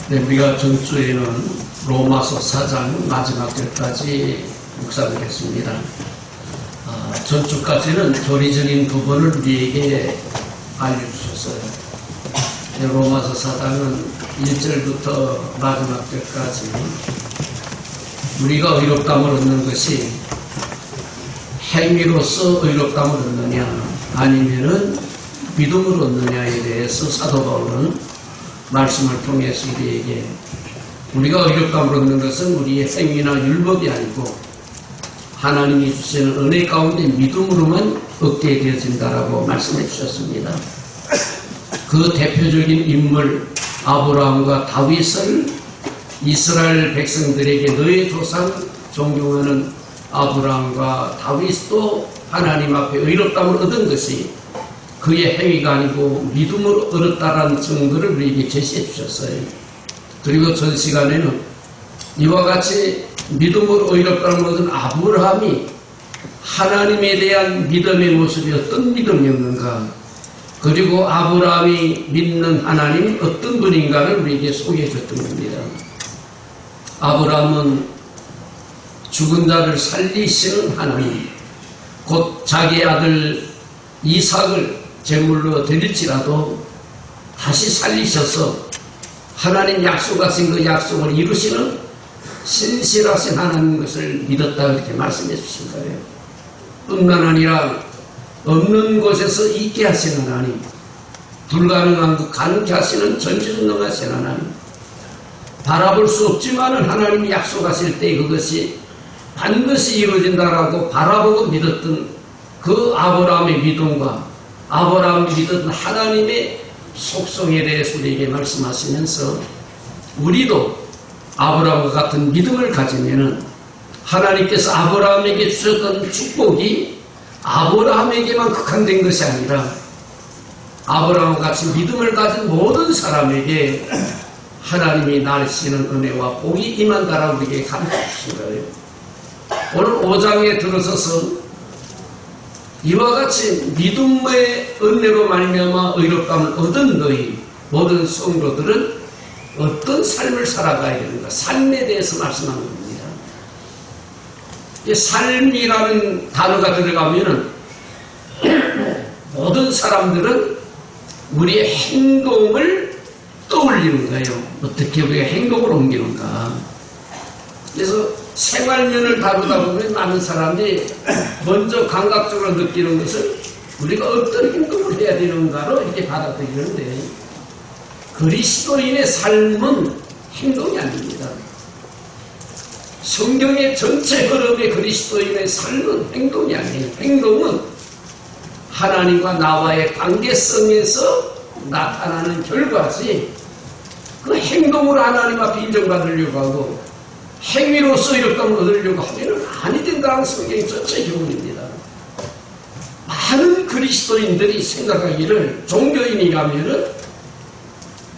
네, 우리가 전주에는 로마서 4장 마지막 절까지 묵상을 했습니다. 전주까지는 교리적인 부분을 우리에게 알려주셨어요. 네, 로마서 4장은 1절부터 마지막 절까지 우리가 의롭다함을 얻는 것이 행위로서 의롭다함을 얻느냐 아니면은 믿음으로 얻느냐에 대해서 사도 바울은 말씀을 통해서 우리에게 우리가 의롭다함을 얻는 것은 우리의 행위나 율법이 아니고 하나님이 주시는 은혜 가운데 믿음으로만 얻게 되어진다라고 말씀해 주셨습니다. 그 대표적인 인물 아브라함과 다윗을 이스라엘 백성들에게 너의 조상 존경하는 아브라함과 다윗도 하나님 앞에 의롭다함을 얻은 것이 그의 행위가 아니고 믿음으로 얻었다라는 증거를 우리에게 제시해 주셨어요. 그리고 전 시간에는 이와 같이 믿음으로 의롭다함을 얻은 아브라함이 하나님에 대한 믿음의 모습이 어떤 믿음이었는가, 그리고 아브라함이 믿는 하나님이 어떤 분인가를 우리에게 소개해 줬던 겁니다. 아브라함은 죽은 자를 살리시는 하나님, 곧 자기 아들 이삭을 제물로 드릴지라도 다시 살리셔서 하나님 약속하신 그 약속을 이루시는 신실하신 하나님 것을 믿었다 이렇게 말씀해 주신 거예요. 뿐만 아니라 없는 곳에서 있게 하시는 하나님, 불가능한 것 가능케 하시는 전지전능하신 하나님, 바라볼 수 없지만은 하나님이 약속하실 때 그것이 반드시 이루어진다라고 바라보고 믿었던 그 아브라함의 믿음과 아브라함이 믿었던 하나님의 속성에 대해서 우리에게 말씀하시면서 우리도 아브라함과 같은 믿음을 가지면은 하나님께서 아브라함에게 주셨던 축복이 아브라함에게만 국한된 것이 아니라 아브라함과 같이 믿음을 가진 모든 사람에게 하나님이 나르시는 은혜와 복이 임한다라고 우리에게 가르쳐 주신 거예요. 오늘 5장에 들어서서 이와 같이 믿음의 은혜로 말미암아 의롭다함을 얻은 너희 모든 성도들은 어떤 삶을 살아가야 되는가, 삶에 대해서 말씀하는 겁니다. 이 삶이라는 단어가 들어가면은 모든 사람들은 우리의 행동을 떠올리는 거예요. 어떻게 우리가 행동을 옮기는가. 그래서 생활면을 다루다 보면 많은 사람들이 먼저 감각적으로 느끼는 것은 우리가 어떤 행동을 해야 되는가로 이렇게 받아들이는데, 그리스도인의 삶은 행동이 아닙니다. 성경의 전체 흐름의 그리스도인의 삶은 행동이 아니에요. 행동은 하나님과 나와의 관계성에서 나타나는 결과지, 그 행동으로 하나님 앞에 인정받으려고 하고 행위로서 의롭다함을 얻으려고 하면 아니 된다는 성경의 전체 교훈입니다. 많은 그리스도인들이 생각하기를 종교인이라면은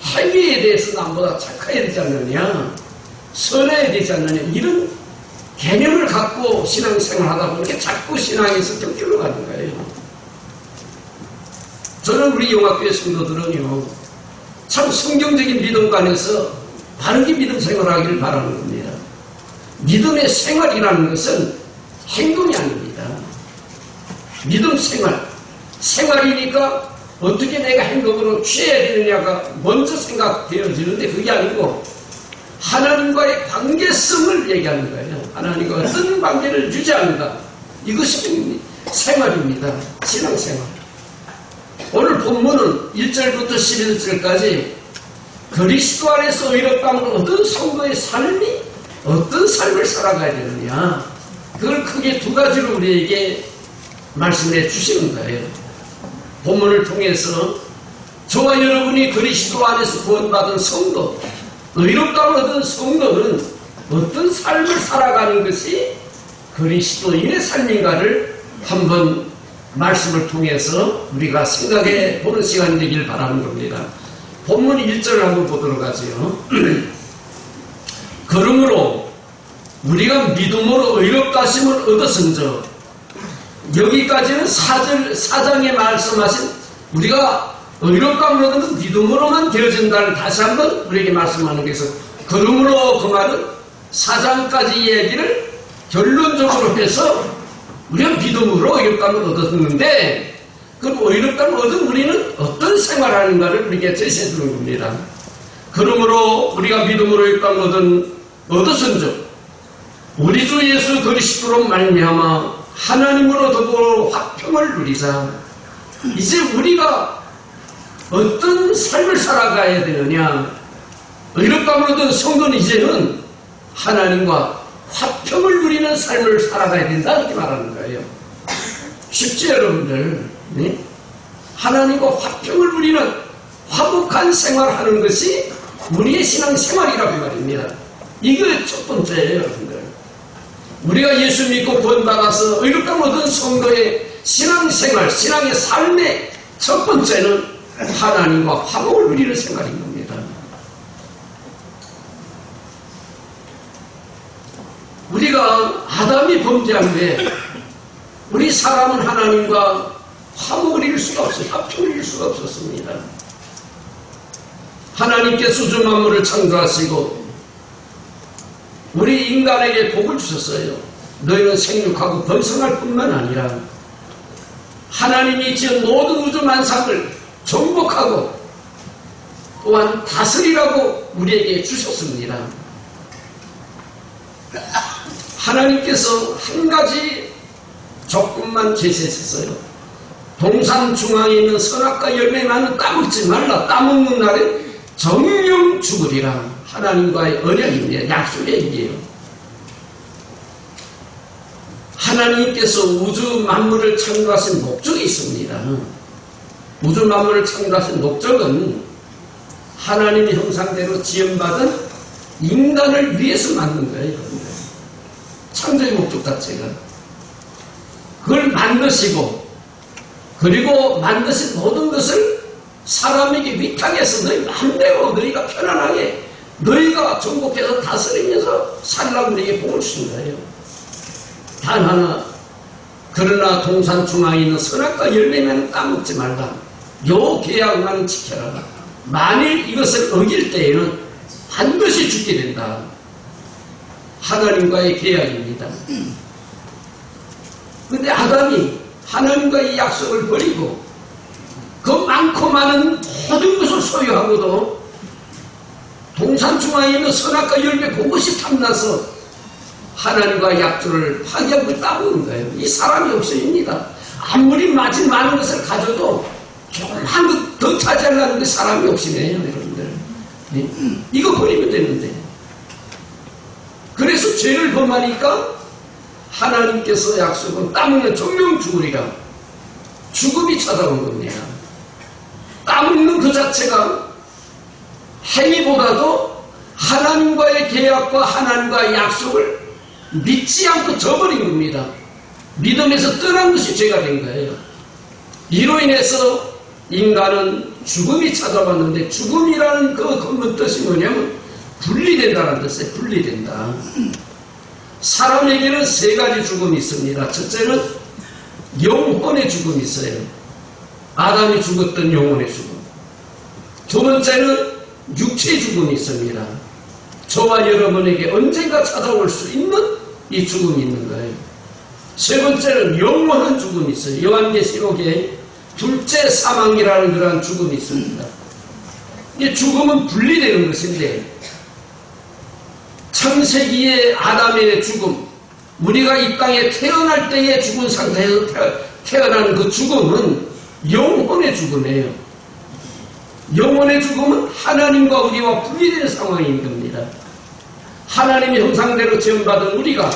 행위에 대해서 남보다 착해야 되지 않느냐, 선해야 되지 않느냐, 이런 개념을 갖고 신앙생활 하다 보니까 자꾸 신앙에서 격결로 가는 거예요. 저는 우리 영화교회 성도들은요, 참 성경적인 믿음관에서 바르게 믿음 생활하기를 바라는 겁니다. 믿음의 생활이라는 것은 행동이 아닙니다. 믿음 생활, 생활이니까 어떻게 내가 행동으로 취해야 되느냐가 먼저 생각되어지는데 그게 아니고 하나님과의 관계성을 얘기하는 거예요. 하나님과 어떤 관계를 유지하는가, 이것이 생활입니다. 신앙생활. 오늘 본문은 1절부터 11절까지 그리스도 안에서 의롭다함을 얻은 성도의 삶이 어떤 삶을 살아가야 되느냐, 그걸 크게 두 가지로 우리에게 말씀해 주시는 거예요. 본문을 통해서 저와 여러분이 그리스도 안에서 구원받은 성도, 의롭다함을 얻은 성도는 어떤 삶을 살아가는 것이 그리스도인의 삶인가를 한번 말씀을 통해서 우리가 생각해 보는 시간이 되길 바라는 겁니다. 본문 1절을 한번 보도록 하죠. 그러므로 우리가 믿음으로 의롭다 하심을 얻었은즉, 여기까지는 4장에 말씀하신 우리가 의롭다함을 얻는 건 믿음으로만 되어진다는 다시 한번 우리에게 말씀하는 것에서 그러므로 그 말은 4장까지 얘기를 결론적으로 해서 우리가 믿음으로 의롭다함을 얻었는데 그럼 의롭다함을 얻은 우리는 어떤 생활하는가를 우리에게 제시해 주는 겁니다. 그러므로 우리가 믿음으로 의롭다함을 얻었은즉 우리 주 예수 그리스도로 말미암아 하나님으로 더불어 화평을 누리자. 이제 우리가 어떤 삶을 살아가야 되느냐. 의롭다함을 얻은 성도는 이제는 하나님과 화평을 누리는 삶을 살아가야 된다 이렇게 말하는 거예요. 쉽지 여러분들? 네? 하나님과 화평을 누리는 화목한 생활하는 것이 우리의 신앙생활이라고 말입니다. 이게 첫 번째예요 여러분들. 우리가 예수 믿고 구원받아서 의롭다함을 얻은 성도의 신앙생활, 신앙의 삶의 첫 번째는 하나님과 화목을 누리는 생활인 겁니다. 우리가 아담이 범죄한 후에 우리 사람은 하나님과 화목을 이룰 수가 없어요. 화평을 이룰 수가 없었습니다. 하나님께서 우주 만물을 창조하시고 우리 인간에게 복을 주셨어요. 너희는 생육하고 번성할 뿐만 아니라 하나님이 지은 모든 우주 만상을 정복하고 또한 다스리라고 우리에게 주셨습니다. 하나님께서 한 가지 조금만 제시했었어요. 동산 중앙에 있는 선악과 열매 나는 따먹지 말라. 따먹는 날에 정령 죽으리라. 하나님과의 언약입니다. 약속의 얘기예요. 하나님께서 우주 만물을 창조하신 목적이 있습니다. 우주 만물을 창조하신 목적은 하나님의 형상대로 지음받은 인간을 위해서 만든 거예요. 창조의 목적 자체가. 그걸 만드시고 그리고 만드신 모든 것을 사람에게 위탁해서 너희 마음대로 너희가 편안하게 너희가 정복해서 다스리면서 살라고 우리에게 복을 주신 거예요. 단 하나, 그러나 동산 중앙에 있는 선악과 열매는 따먹지 말라. 요 계약만은 지켜라. 만일 이것을 어길 때에는 반드시 죽게 된다. 하나님과의 계약입니다. 근데 아담이 하나님과의 약속을 버리고 그 많고 많은 모든 것을 소유하고도 동산 중앙에 있는 선악과 열매 그것이 탐나서 하나님과 약속을 파기하고 따보는 거예요. 이 사람의 욕심입니다. 아무리 많은 것을 가져도 조금만 것 더 차지하려는 게 사람의 욕심이에요, 여러분들. 네? 이거 버리면 되는데. 그래서 죄를 범하니까 하나님께서 약속은 따먹는 정령 죽으리라. 죽음이 찾아온 겁니다. 따먹는 그 자체가 행위보다도 하나님과의 계약과 하나님과의 약속을 믿지 않고 저버린 겁니다. 믿음에서 떠난 것이 죄가 된 거예요. 이로 인해서 인간은 죽음이 찾아왔는데 죽음이라는 그 근본 뜻이 뭐냐면 분리된다는 뜻이에요. 분리된다. 사람에게는 세 가지 죽음이 있습니다. 첫째는 영혼의 죽음이 있어요. 아담이 죽었던 영혼의 죽음. 두 번째는 육체의 죽음이 있습니다. 저와 여러분에게 언젠가 찾아올 수 있는 이 죽음이 있는 거예요. 세 번째는 영원한 죽음이 있어요. 요한계시록에 둘째 사망이라는 그러한 죽음이 있습니다. 이 죽음은 분리되는 것인데 창세기의 아담의 죽음, 우리가 이 땅에 태어날 때의 죽은 상태에서 태어나는 그 죽음은 영혼의 죽음이에요. 영혼의 죽음은 하나님과 우리와 분리되는 상황인 겁니다. 하나님의 형상대로 지음받은 우리가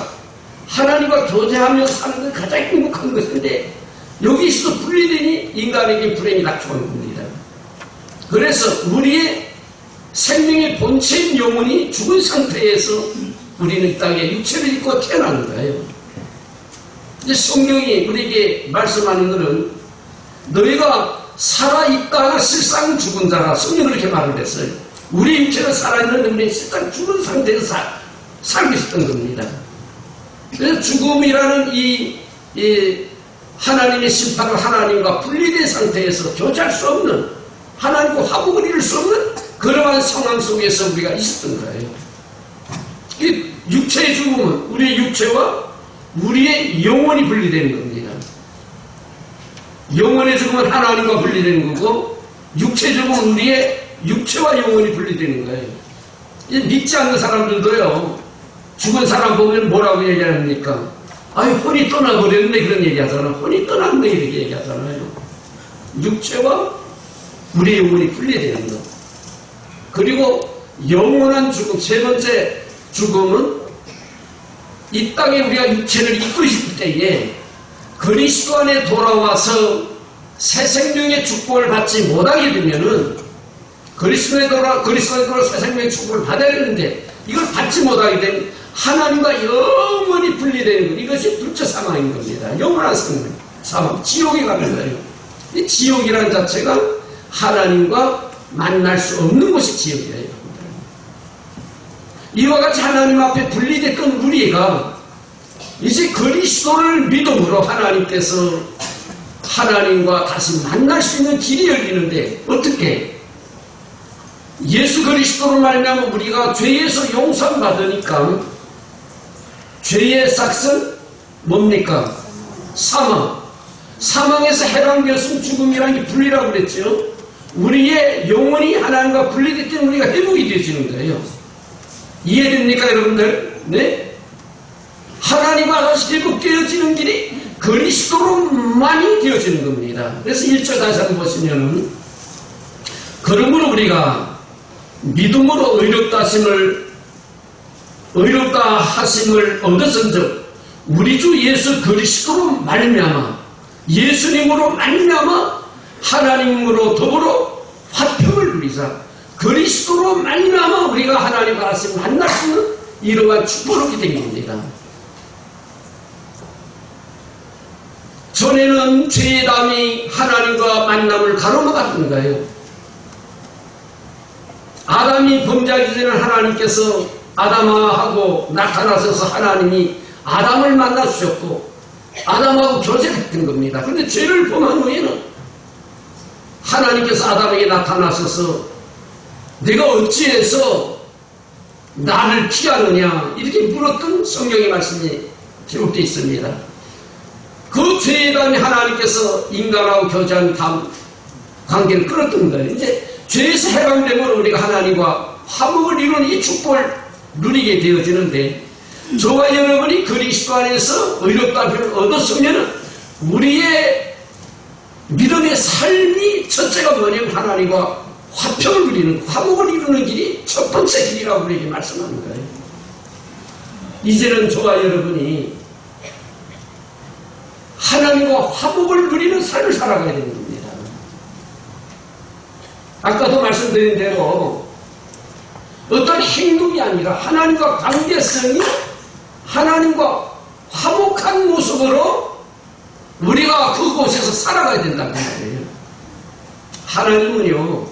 하나님과 교제하며 사는 게 가장 행복한 것인데 여기서 분리되니 인간에게 불행이 닥쳐오는 겁니다. 그래서 우리의 생명의 본체인 영혼이 죽은 상태에서 우리는 이 땅에 육체를 입고 태어나는 거예요. 이제 성경이 우리에게 말씀하는 것은 너희가 살아있다가 실상 죽은 자라. 성경은 그렇게 말을 했어요. 우리 육체가 살아있는데 우리는 실상 죽은 상태에서 살고 있었던 겁니다. 그래서 죽음이라는 이 하나님의 심판을 하나님과 분리된 상태에서 교제할 수 없는 하나님과 화목을 이룰 수 없는 그러한 상황 속에서 우리가 있었던 거예요. 이 육체의 죽음은 우리의 육체와 우리의 영혼이 분리되는 겁니다. 영혼의 죽음은 하나님과 분리되는 거고, 육체의 죽음은 우리의 육체와 영혼이 분리되는 거예요. 믿지 않는 사람들도요, 죽은 사람 보면 뭐라고 얘기합니까? 아유, 혼이 떠나버렸네, 그런 얘기 하잖아요. 혼이 떠났네, 이렇게 얘기하잖아요. 육체와 우리의 영혼이 분리되는 것. 그리고 영원한 죽음, 세 번째 죽음은 이 땅에 우리가 육체를 잊고 있을 때에 그리스도 안에 돌아와서 새 생명의 축복을 받지 못하게 되면은 그리스도에 돌아 새 생명의 축복을 받아야 되는데 이걸 받지 못하게 되면 하나님과 영원히 분리되는 것, 이것이 둘째 사망인 겁니다. 영원한 사망, 지옥에 가는 거예요. 이 지옥이라는 자체가 하나님과 만날 수 없는 곳이 지옥이에요. 이와 같이 하나님 앞에 분리됐던 우리가 이제 그리스도를 믿음으로 하나님께서 하나님과 다시 만날 수 있는 길이 열리는데, 어떻게? 예수 그리스도로 말미암아 우리가 죄에서 용서받으니까 죄의 삭은 뭡니까? 사망. 사망에서 해방되었으면 죽음이라는 게 분리라고 그랬죠. 우리의 영혼이 하나님과 분리될 때는 우리가 회복이 되어지는 거예요. 이해됩니까, 여러분들? 네? 하나님과 다시 회복되어지는 길이 그리스도로만이 되어지는 겁니다. 그래서 1절 다시 한번 보시면은, 그러므로 우리가 믿음으로 의롭다 하심을 얻었은즉 우리 주 예수 그리스도로 말미암아, 예수님으로 말미암아 하나님으로 더불어 화평을 누리자. 그리스도로 말미암아 우리가 하나님과 다시 만날 수 있는 이러한 축복을 얻게 된 겁니다. 전에는 죄의 담이 하나님과 만남을 가로막았던 거예요. 아담이 범죄하기 전에 하나님께서 아담하고 나타나셔서 하나님이 아담을 만나 주셨고 아담하고 교제했던 겁니다. 그런데 죄를 범한 후에는 하나님께서 아담에게 나타나셔서 내가 어찌해서 나를 피하느냐 이렇게 물었던 성경의 말씀이 기록되어 있습니다. 그 죄의 담이 하나님께서 인간하고 교제한 다음 관계를 끊었던 거예요. 이제 죄에서 해방되면 우리가 하나님과 화목을 이루는 이 축복을 누리게 되어지는데, 저와 여러분이 그리스도 안에서 의롭다함을 얻었으면 우리의 믿음의 삶이 첫째가 뭐냐면 하나님과 화평을 누리는, 화목을 이루는 길이 첫 번째 길이라고 우리에게 말씀하는 거예요. 이제는 저와 여러분이 하나님과 화목을 누리는 삶을 살아가야 되는 겁니다. 아까도 말씀드린 대로 어떤 행동이 아니라 하나님과 관계성이 하나님과 화목한 모습으로 우리가 그곳에서 살아가야 된다는 말이에요. 하나님은요,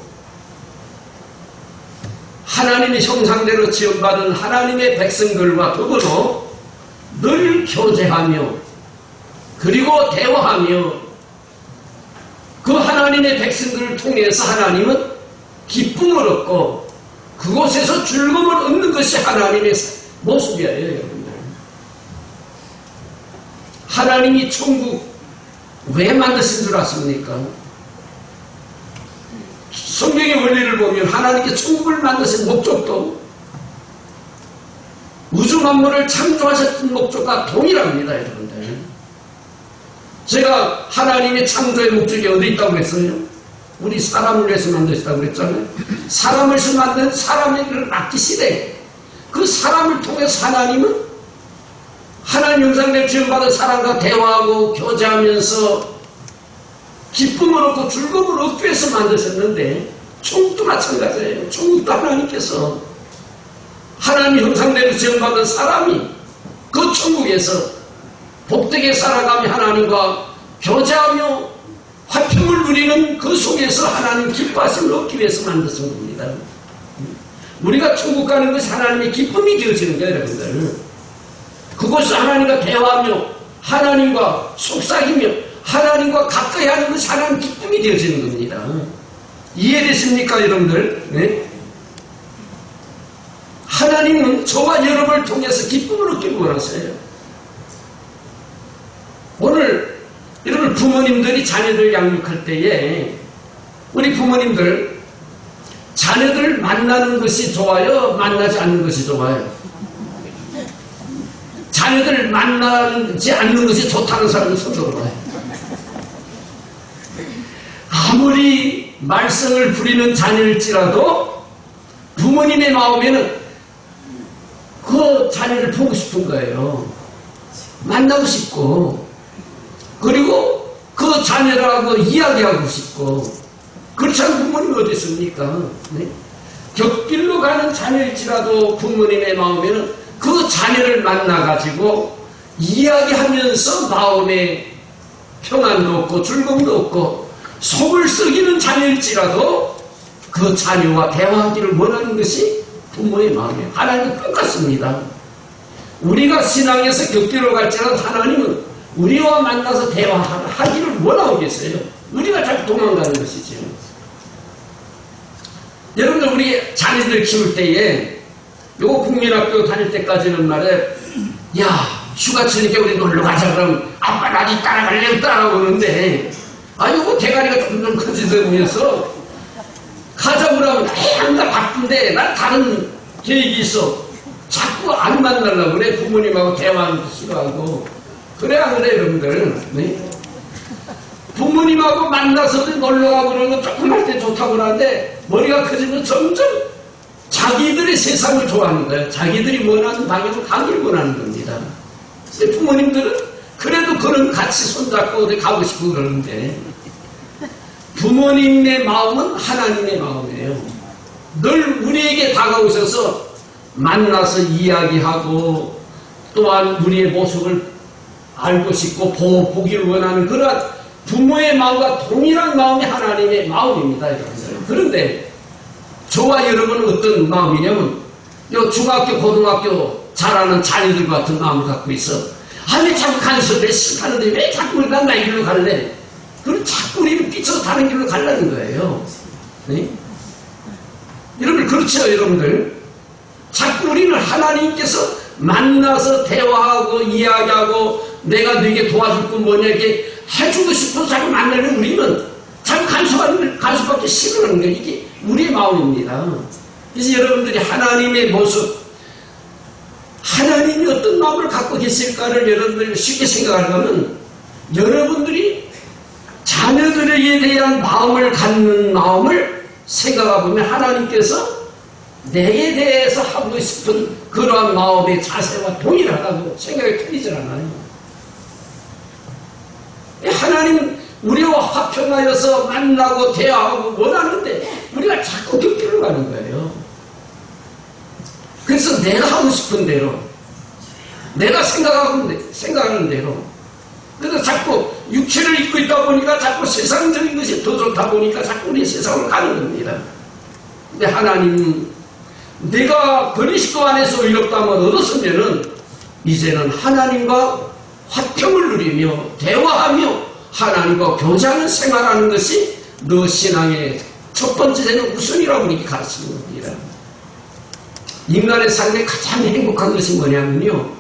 하나님의 형상대로 지원받은 하나님의 백성들과 더불어 늘 교제하며 그리고 대화하며 그 하나님의 백성들을 통해서 하나님은 기쁨을 얻고 그곳에서 즐거움을 얻는 것이 하나님의 모습이에요, 여러분들. 하나님이 천국 왜 만드신 줄 아십니까? 성경의 원리를 보면 하나님께 천국을 만드신 목적도 우주 만물을 창조하셨던 목적과 동일합니다, 여러분들. 제가 하나님의 창조의 목적이 어디 있다고 그랬어요? 우리 사람을 위해서 만드셨다고 그랬잖아요. 사람을 위해서 만든 사람을 낳기 시대, 그 사람을 통해서 하나님은 하나님 형상대로 지원받은 사람과 대화하고 교제하면서 기쁨을 얻고 즐거움을 얻기 위해서 만드셨는데, 천국도 마찬가지예요. 천국도 하나님께서 하나님 형상대로 지원받은 사람이 그 천국에서 복되게 살아가며 하나님과 교제하며 화평을 누리는 그 속에서 하나님 기뻐하심을 얻기 위해서 만드신 겁니다. 우리가 천국 가는 것이 하나님의 기쁨이 되어지는 거예요, 여러분들. 그것을 하나님과 대화하며 하나님과 속삭이며 하나님과 가까이 하는 것이 하나님 기쁨이 되어지는 겁니다. 이해되십니까, 여러분들? 네? 하나님은 저와 여러분을 통해서 기쁨을 얻기를 원하세요. 오늘 여러분 부모님들이 자녀들 양육할 때에 우리 부모님들 자녀들 만나는 것이 좋아요? 만나지 않는 것이 좋아요? 자녀들 만나지 않는 것이 좋다는 사람은 손들어 봐요. 아무리 말썽을 부리는 자녀일지라도 부모님의 마음에는 그 자녀를 보고 싶은 거예요. 만나고 싶고, 그리고 그 자녀라고 이야기하고 싶고. 그렇지 않은 부모님이 어디 있습니까? 네? 곁길로 가는 자녀일지라도 부모님의 마음에는 그 자녀를 만나가지고 이야기하면서 마음에 평안도 없고 즐거움도 없고 속을 썩이는 자녀일지라도 그 자녀와 대화하기를 원하는 것이 부모의 마음이에요. 하나님도 똑같습니다. 우리가 신앙에서 곁길로 갈지라도 하나님은 우리와 만나서 대화하기를 원하고 계세요. 우리가 자꾸 도망가는 것이죠. 여러분들 우리 자녀들 키울 때에 요거 국민학교 다닐 때까지는 말에 야 휴가철이니까 우리 놀러가자 그러면 아빠 나도 따라갈래 따라오는데 요거 대가리가 점점 커지다 보면서 가자고 그러면 나 바쁜데 난 다른 계획이 있어. 자꾸 안 만나려고 그래. 부모님하고 대화하는 거 싫어하고. 그래 안 그래 여러분들? 네? 부모님하고 만나서 놀러가고 그러는 거 조금 할 때 좋다고 그러는데 머리가 커지면 점점 자기들의 세상을 좋아하는 거예요. 자기들이 원하는 방향으로 가기를 원하는 겁니다. 그래서 부모님들은 그래도 그런 같이 손잡고 어디 가고 싶고 그러는데 부모님의 마음은 하나님의 마음이에요. 늘 우리에게 다가오셔서 만나서 이야기하고 또한 우리의 모습을 알고 싶고 보기를 원하는 그런 부모의 마음과 동일한 마음이 하나님의 마음입니다. 그런데 저와 여러분은 어떤 마음이냐면 중학교 고등학교 잘하는 자녀들 같은 마음을 갖고 있어. 왜 자꾸 간섭해 하는데 왜 자꾸 우리가 나 길로 갈래? 그럼 자꾸 우리는 삐쳐서 다른 길로 가려는 거예요. 네? 여러분 그렇죠 여러분들? 자꾸 우리는 하나님께서 만나서 대화하고 이야기하고 내가 너에게 도와줄 건 뭐냐 이렇게 해주고 싶어서 자꾸 만나는 우리는 자꾸 간섭받기 싫어하는 거예요. 이게 우리의 마음입니다. 그래서 여러분들이 하나님의 모습 하나님이 어떤 마음을 갖고 계실까를 여러분들이 쉽게 생각하려면 여러분들이 자녀들에게 대한 마음을 갖는 마음을 생각해보면 하나님께서 내게 대해서 하고 싶은 그러한 마음의 자세와 동일하다고 생각이 틀리질 않아요. 하나님 우리와 화평하여서 만나고 대화하고 원하는데 우리가 자꾸 곁길로 가는 거예요. 그래서 내가 하고 싶은 대로 내가 생각하는 대로 그래서 자꾸 육체를 입고 있다 보니까 자꾸 세상적인 것이 더 좋다 보니까 자꾸 우리 세상으로 가는 겁니다. 근데 하나님 내가 그리스도 안에서 의롭다함을 얻었으면은 이제는 하나님과 화평을 누리며 대화하며 하나님과 교제하는 생활하는 것이 너 신앙의 첫 번째 되는 우선이라고 이렇게 가르치는 겁니다. 인간의 삶에 가장 행복한 것이 뭐냐면요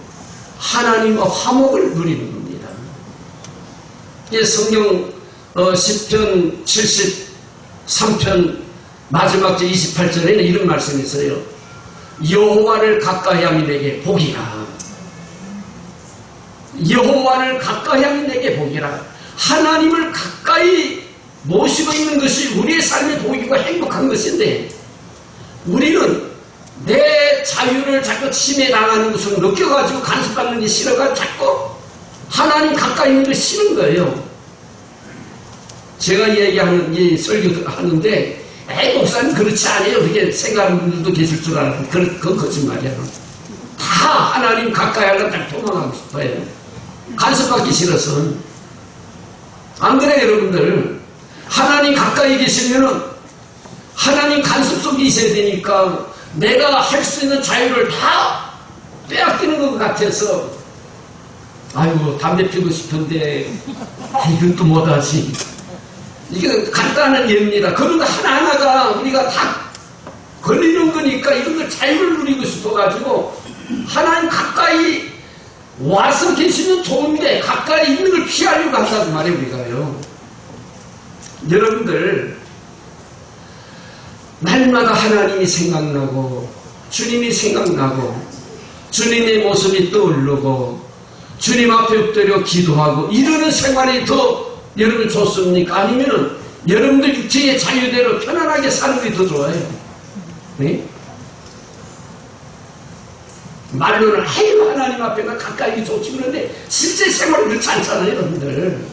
하나님과 화목을 누리는 겁니다. 성경 10편 73편 마지막 제 28절에는 이런 말씀이 있어요. 여호와를 가까이함이 내게 복이라. 여호와를 가까이함이 내게 복이라. 하나님을 가까이 모시고 있는 것이 우리의 삶의 복이고 행복한 것인데 우리는 내 자유를 자꾸 침해당하는 것을 느껴가지고 간섭받는 게 싫어가 자꾸 하나님 가까이 있는 게 싫은 거예요. 제가 얘기하는 이 설교 하는데 목사님 그렇지 않아요. 그렇게 생각하는 분들도 계실 줄 알았는데 그건 거짓말이야. 다 하나님 가까이 하려고 딱 도망가고 싶어요. 간섭받기 싫어서. 안 그래 여러분들? 하나님 가까이 계시면은 하나님 간섭 속에 있어야 되니까 내가 할 수 있는 자유를 다 빼앗기는 것 같아서 아이고 담배 피우고 싶은데 이건 또 못하지. 이게 간단한 예입니다. 그런데 하나하나가 우리가 다 걸리는 거니까 이런 걸 자유를 누리고 싶어가지고 하나님 가까이 와서 계시면 좋은데 가까이 있는 걸 피하려고 한다고 말해요. 우리가요. 여러분들 날마다 하나님이 생각나고 주님이 생각나고 주님의 모습이 떠오르고 주님 앞에 엎드려 기도하고 이러는 생활이 더 여러분 좋습니까? 아니면은 여러분들 육체의 자유대로 편안하게 사는 게 더 좋아요? 네? 말로는 아유 하나님 앞에가 가까이 좋지 그런데 실제 생활은 그렇지 않잖아요 여러분들.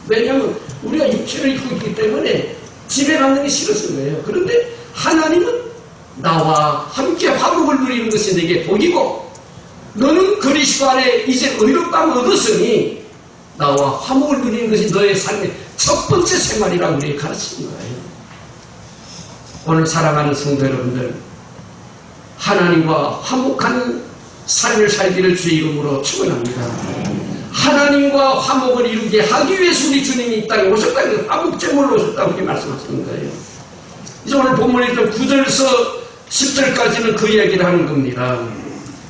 왜냐하면 우리가 육체를 입고 있기 때문에 집에 가는 게 싫어서 그래요. 그런데 하나님은 나와 함께 화목을 누리는 것이 내게 복이고 너는 그리스도 안에 이제 의롭다함을 얻었으니 나와 화목을 누리는 것이 너의 삶의 첫 번째 생활이라고 우리에게 가르치는 거예요. 오늘 사랑하는 성도 여러분들, 하나님과 화목한 삶을 살기를 주의 이름으로 축원합니다. 하나님과 화목을 이루게 하기 위해서 우리 주님이 이 땅에 오셨다는 화목제물로 오셨다고 이렇게 말씀하시는 거예요. 이제 오늘 본문에 좀 9절에서 10절까지는 그 이야기를 하는 겁니다.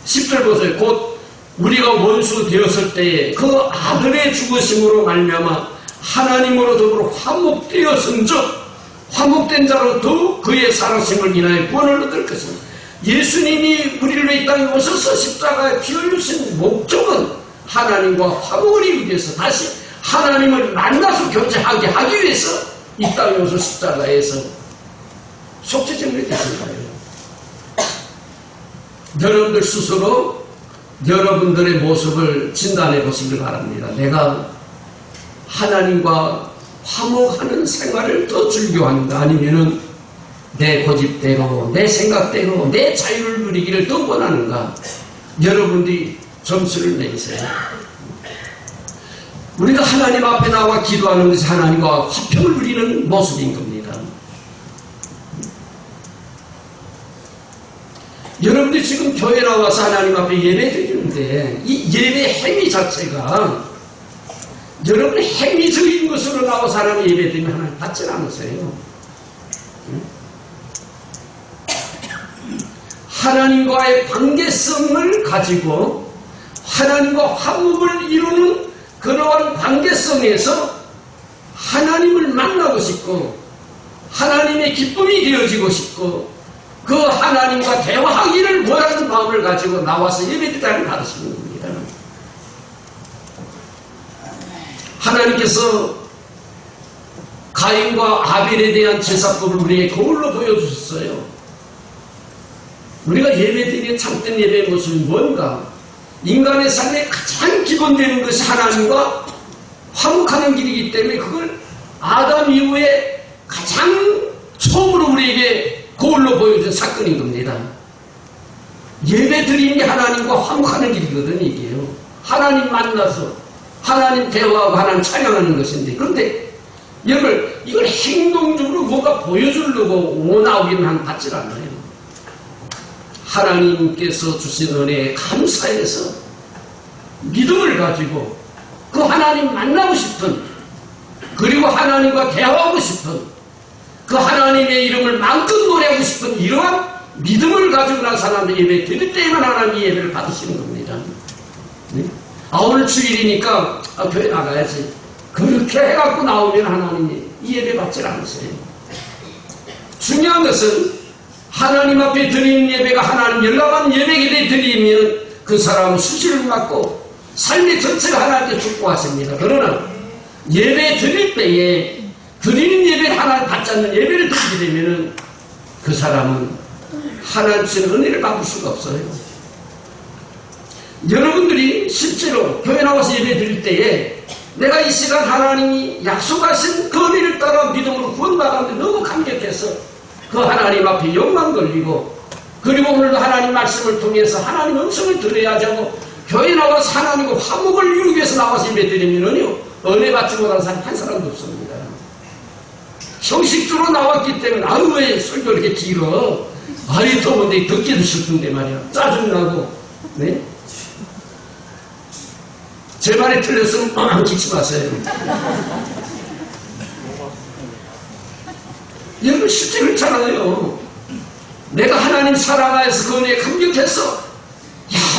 10절 보세요. 곧 우리가 원수 되었을 때에 그 아들의 죽으심으로 말미암아 하나님으로 더불어 화목되었은즉 화목된 자로 더욱 그의 살아심을 인하여 구원을 얻을 것입니다. 예수님이 우리를 위해 이 땅에 오셔서 십자가에 피 흘리신 목적은 하나님과 화목을 이루기 위해서 다시 하나님을 만나서 교제하게 하기 위해서 이 땅에 오셔서 십자가에서 속죄제물이 되신 거예요. 여러분들 스스로 여러분들의 모습을 진단해 보시길 바랍니다. 내가 하나님과 화목하는 생활을 더 즐겨하는가 아니면은 내 고집대로 내 생각대로 내 자유를 누리기를 더 원하는가 여러분들이 점수를 내세요. 우리가 하나님 앞에 나와 기도하는 것이 하나님과 화평을 누리는 모습인 겁니다. 여러분들이 지금 교회 나와서 하나님 앞에 예배 드리는데 이 예배 행위 자체가 여러분의 행위적인 것으로 나와서 하나님 예배 드리면 하나님 받지 않으세요. 하나님과의 관계성을 가지고 하나님과 화목을 이루는 그러한 관계성에서 하나님을 만나고 싶고 하나님의 기쁨이 되어지고 싶고 그 하나님과 대화하기를 원하는 마음을 가지고 나와서 예배드리는 받으시는 겁니다. 하나님께서 가인과 아벨에 대한 제사법을 우리에게 거울로 보여주셨어요. 우리가 예배드리는 참된 예배의 모습이 뭔가? 인간의 삶에 가장 기본되는 것이 하나님과 화목하는 길이기 때문에 그걸 아담 이후에 가장 처음으로 우리에게 거울로 보여준 사건인 겁니다. 예배드리는 게 하나님과 화목하는 길이거든요. 이게요. 하나님 만나서 하나님 대화하고 하나님 찬양하는 것인데 그런데 이걸 행동적으로 뭔가 보여주려고 원하기는 받지 않아요. 하나님께서 주신 은혜에 감사해서 믿음을 가지고 그 하나님 만나고 싶은 그리고 하나님과 대화하고 싶은 그 하나님의 이름을 마음껏 노래하고 싶은 이러한 믿음을 가지고 나서 하나님 예배 드릴 때에만 하나님 예배를 받으시는 겁니다. 네? 오늘 주일이니까 교회 나가야지 그렇게 해갖고 나오면 하나님이 이 예배 받지 않으세요. 중요한 것은 하나님 앞에 드리는 예배가 하나님 연락한 예배에 드리면 그 사람은 수시를 맞고 삶의 전체가 하나님께 축복하십니다. 그러나 예배 드릴 때에 드리는 예배를 하나님 받지 않는 예배를 드리게 되면 그 사람은 하나님 주신 은혜를 받을 수가 없어요. 여러분들이 실제로 교회 나와서 예배 드릴 때에 내가 이 시간 하나님이 약속하신 그 은혜를 따라 믿음으로 구원받았는데 너무 감격해서 그 하나님 앞에 영광 돌리고 그리고 오늘도 하나님 말씀을 통해서 하나님 음성을 들어야지 하고 교회 나와서 하나님과 화목을 이루기 위해서 나와서 예배 드리면요 은혜 받지 못한 사람 한 사람도 없습니다. 형식적으로 나왔기 때문에 아유 왜 설교 이렇게 길어 아유 더운데 듣기도 싫던데 말이야 짜증나고 네? 제 말이 틀렸으면 기침하세요. 여러분 실제 그렇잖아요. 내가 하나님 사랑하여서 그 은혜에 감격해서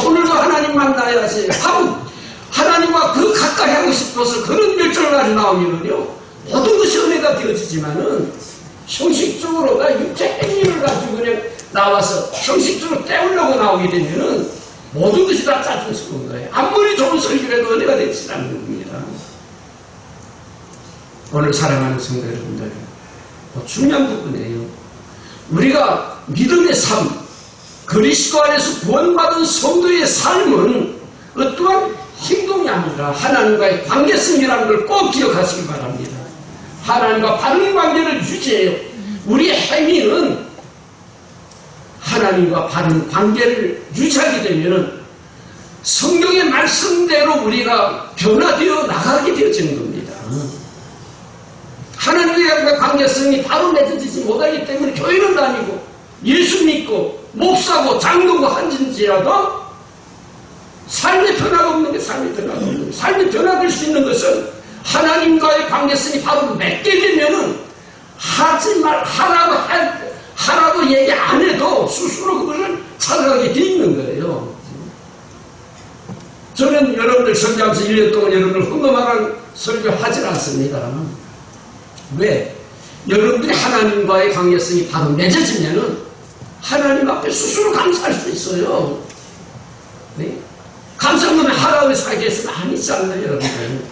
오늘도 하나님 만나야지 하고 하나님과 그 가까이 하고 싶어서 그런 열정을 가지고 나오면은요 모든 것이 은혜가 되어지지만은 형식적으로 나 육체 행위를 가지고 그냥 나와서 형식적으로 때우려고 나오게 되면은 모든 것이 다 짜증스러운 거예요. 아무리 좋은 설교라도 은혜가 되지 않는 겁니다. 오늘 사랑하는 성도 여러분들, 중요한 부분이에요. 우리가 믿음의 삶, 그리스도 안에서 구원받은 성도의 삶은 어떠한 행동이 아니라 하나님과의 관계성이라는 걸 꼭 기억하시기 바랍니다. 하나님과 바른 관계를 유지해요. 우리의 행위는 하나님과 바른 관계를 유지하게 되면 성경의 말씀대로 우리가 변화되어 나가게 되어지는 겁니다. 하나님과의 관계성이 바로 맺어지지 못하기 때문에 교회는 다니고 예수 믿고 목사고 장로고 한진지라도 삶의 변화가 없는 게 삶의 변화가 없는 게 삶의 변화될 수 있는 것은 하나님과의 관계성이 바로 맺게 되면은 하라고 얘기 안 해도 스스로 그것을 찾아가게 돼 있는 거예요. 저는 여러분들 설교하면서 1년 동안 여러분들 흥금하라는 설교하지 않습니다. 왜? 여러분들이 하나님과의 관계성이 바로 맺어지면은 하나님 앞에 스스로 감사할 수 있어요. 네? 감사하면 하라고 해서 하게 했으면 아니지 않나요, 여러분들?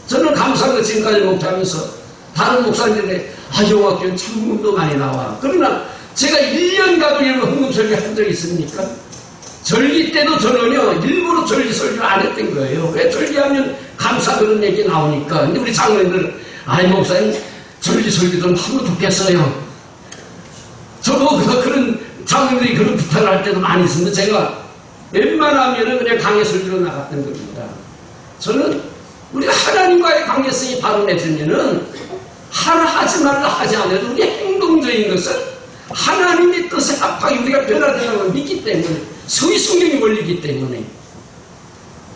저는 감사한 거 지금까지 목회하면서 다른 목사님들이 영화교회는 참 흥금도 많이 나와. 그러나 제가 1년 가도 여러분 흥금 설교 한 적이 있습니까? 절기 때도 저는요 일부러 절기 설교 안 했던 거예요. 왜? 절기하면 감사 그런 얘기 나오니까. 근데 우리 장로님들은 목사님 절기 설교 좀 한번 듣겠어요. 저도 그런 장로님들이 그런 부탁을 할 때도 많이 있습니다. 제가 웬만하면은 그냥 강의 설교로 나갔던 겁니다. 저는 우리가 하나님과의 관계성이 바로 맺으면은 하나 하지 말라 하지 않아도 우리 행동적인 것은 하나님의 뜻에 합하게 우리가 변화되는 걸 믿기 때문에 성경이 원리기 때문에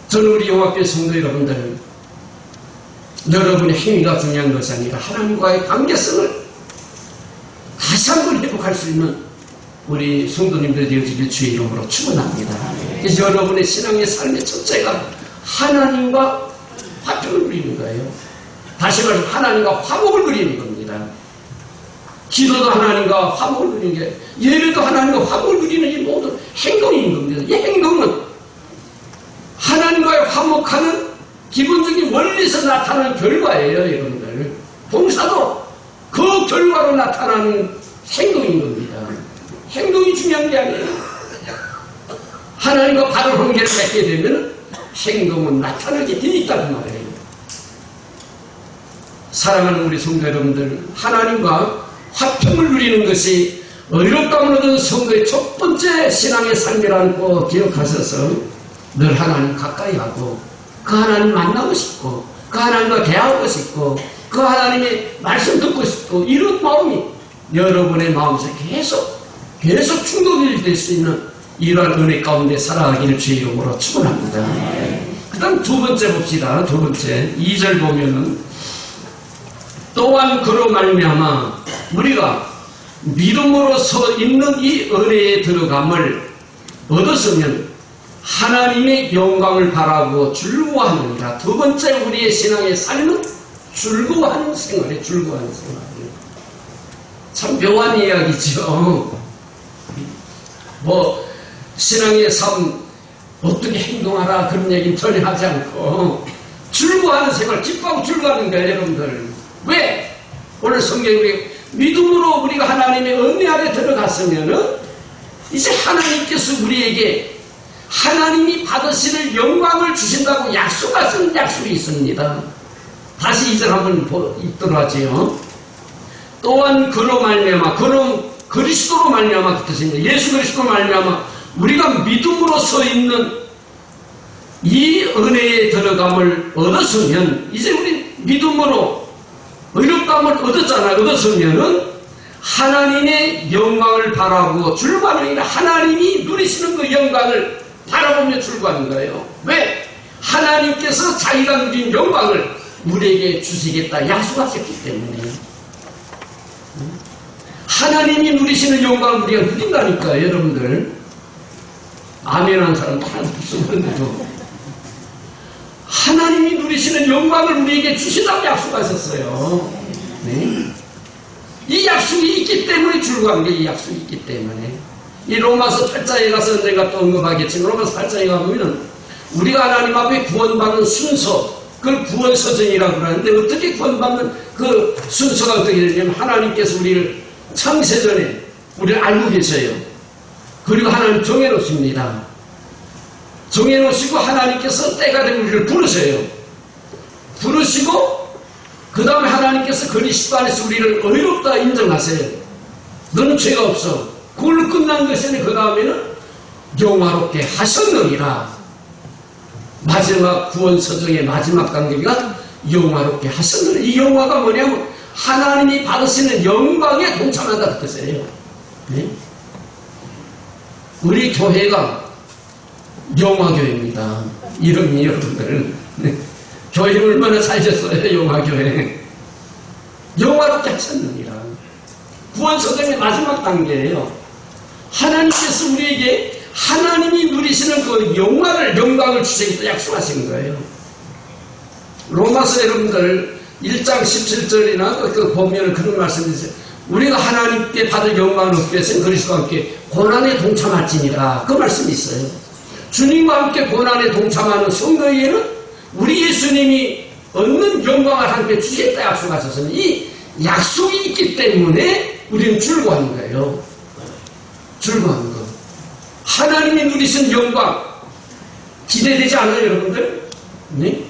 저는 우리 용합교회 성도 여러분들 여러분의 행위가 중요한 것이 아니라 하나님과의 관계성을 다시 한번 회복할 수 있는 우리 성도님들 되어지길 주의 이름으로 축원합니다. 그래서 여러분의 신앙의 삶의 첫째가 하나님과 화평을 누리는 거예요. 다시 말해서 하나님과 화목을 누리는 겁니다. 기도도 하나님과 화목을 누리는 게 예배도 하나님과 화목을 누리는 이 모든 행동인 겁니다. 이 행동은 하나님과의 화목하는 기본적인 원리에서 나타나는 결과예요. 여러분들 봉사도 그 결과로 나타나는 행동인 겁니다. 행동이 중요한 게 아니에요. 하나님과 바른 관계를 맺게 되면 행동은 나타나게 돼 있다는 말이에요. 사랑하는 우리 성도 여러분들, 하나님과 화평을 누리는 것이 의롭다함을 얻은 성도의 첫 번째 신앙의 삶이라는 거 기억하셔서 늘 하나님 가까이 하고 그 하나님 만나고 싶고 그 하나님과 대화하고 싶고 그 하나님의 말씀 듣고 싶고 이런 마음이 여러분의 마음속에 계속 충동이 될 수 있는 이러한 은혜 가운데 살아가기를 주의 이름으로 축원합니다. 그 다음 두 번째 봅시다. 두 번째 2절 보면은 또한 그로 말미암아 우리가 믿음으로 서 있는 이 은혜에 들어감을 얻었으면 하나님의 영광을 바라고 즐거워하느니라. 두 번째 우리의 신앙의 삶은 즐거워하는 생활이에요. 즐거워하는 생활이에요. 참 묘한 이야기죠. 신앙의 삶 어떻게 행동하라 그런 얘기는 전혀 하지 않고 즐거워하는 생활, 기뻐하고 즐거워하는 거예요. 여러분들 왜? 오늘 성경이 믿음으로 우리가 하나님의 은혜 아래 들어갔으면은 이제 하나님께서 우리에게 하나님이 받으시는 영광을 주신다고 약속하신 약속이 있습니다. 다시 2절 한번 읽도록 하지요. 또한 그로 말미암아 그리스도로 말미암아 그 뜻입니다. 예수 그리스도로 말미암아 우리가 믿음으로 서 있는 이 은혜에 들어감을 얻었으면 이제 우리 믿음으로 의롭다함을 얻었잖아요. 얻었으면은 하나님의 영광을 바라고 즐거워하는 게 아니라 하나님이 누리시는 그 영광을 바라보며 즐거워하는 거예요. 왜? 하나님께서 자기가 누린 영광을 우리에게 주시겠다 약속하셨기 때문에 하나님이 누리시는 영광을 우리가 누린다니까요, 여러분들. 아멘하는 사람도 하나도 없었는데도 하나님이 누리시는 영광을 우리에게 주시다고 약속하셨어요. 네? 이 약속이 있기 때문에 줄구한 게 이 약속이 있기 때문에. 이 로마서 8장에 가서 언젠가 또 언급하겠지만 로마서 8장에 가보면 우리가 하나님 앞에 구원받는 순서, 그걸 구원서정이라고 그러는데 어떻게 구원받는 그 순서가 어떻게 되냐면 하나님께서 우리를 창세전에 우리를 알고 계셔요. 그리고 하나님 정해놓습니다. 정해놓으시고 하나님께서 때가 되면 우리를 부르셔요. 부르시고 그 다음에 하나님께서 그리스도 안에서 우리를 의롭다 인정하세요. 너는 죄가 없어. 그걸로 끝난 것이 아니라 그 다음에는 영화롭게 하셨느니라. 마지막 구원서정의 마지막 단계가 영화롭게 하셨느니라. 이 영화가 뭐냐면 하나님이 받으시는 영광에 동참한다 그 뜻이에요. 네? 우리 교회가 영화교회입니다. 이름이 여러분들. 네. 교회 얼마나 살셨어요, 영화교회. 영화롭게 하셨느니라. 구원서정의 마지막 단계예요. 하나님께서 우리에게 하나님이 누리시는 그 영광을 주시겠다 약속하신 거예요. 로마서 여러분들 1장 17절이나 그 보면 그런 말씀이 있어요. 우리가 하나님께 받을 영광을 얻기 위해서는 그리스도와 함께 고난에 동참할지니라. 그 말씀이 있어요. 주님과 함께 고난에 동참하는 성도에게는 우리 예수님이 얻는 영광을 함께 주시겠다 약속하셨으니 이 약속이 있기 때문에 우리는 즐거워하는 거예요. 즐거워하는 거. 하나님이 누리신 영광 기대되지 않아요, 여러분들? 네?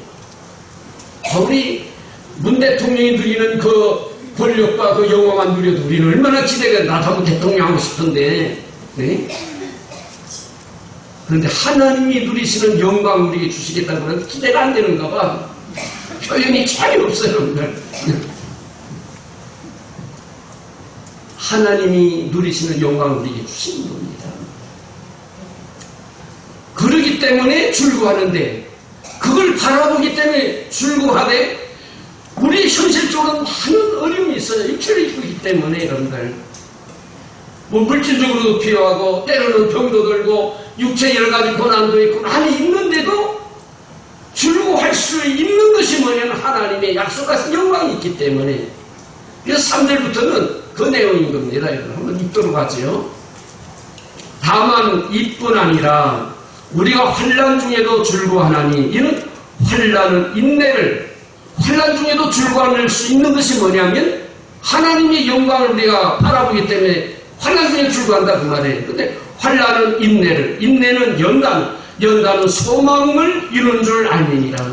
우리 문 대통령이 누리는 그 권력과 그 영광만 누려도 우리는 얼마나 기대가 나도 한번 대통령 하고 싶은데, 네? 그런데 하나님이 누리시는 영광 우리에게 주시겠다고 하면 기대가 안 되는가 봐. 표현이 전혀 없어요, 여러분들. 하나님이 누리시는 영광을 우리에게 주시는 겁니다. 그러기 때문에 즐거워하는데, 그걸 바라보기 때문에 즐거워하되, 우리 현실적으로 많은 어려움이 있어요. 육체를 입기 때문에, 여러분들. 뭐 물질적으로도 필요하고, 때로는 병도 들고, 육체 여러 가지 고난도 있고, 많이 있는데도 즐거워할 수 있는 것이 뭐냐면 하나님의 약속하신 영광이 있기 때문에. 그래서 3절부터는 그 내용인 겁니다. 여러분. 한번 읽도록 하죠. 다만 이뿐 아니라 우리가 환난 중에도 즐거워하나니 이는 환난은 인내를 환난 중에도 즐거워할 수 있는 것이 뭐냐면 하나님의 영광을 우리가 바라보기 때문에 환난 중에 즐거워한다 그 말이에요. 근데 환난은 인내를 인내는 연단은 소망을 이룬 줄 알미니라.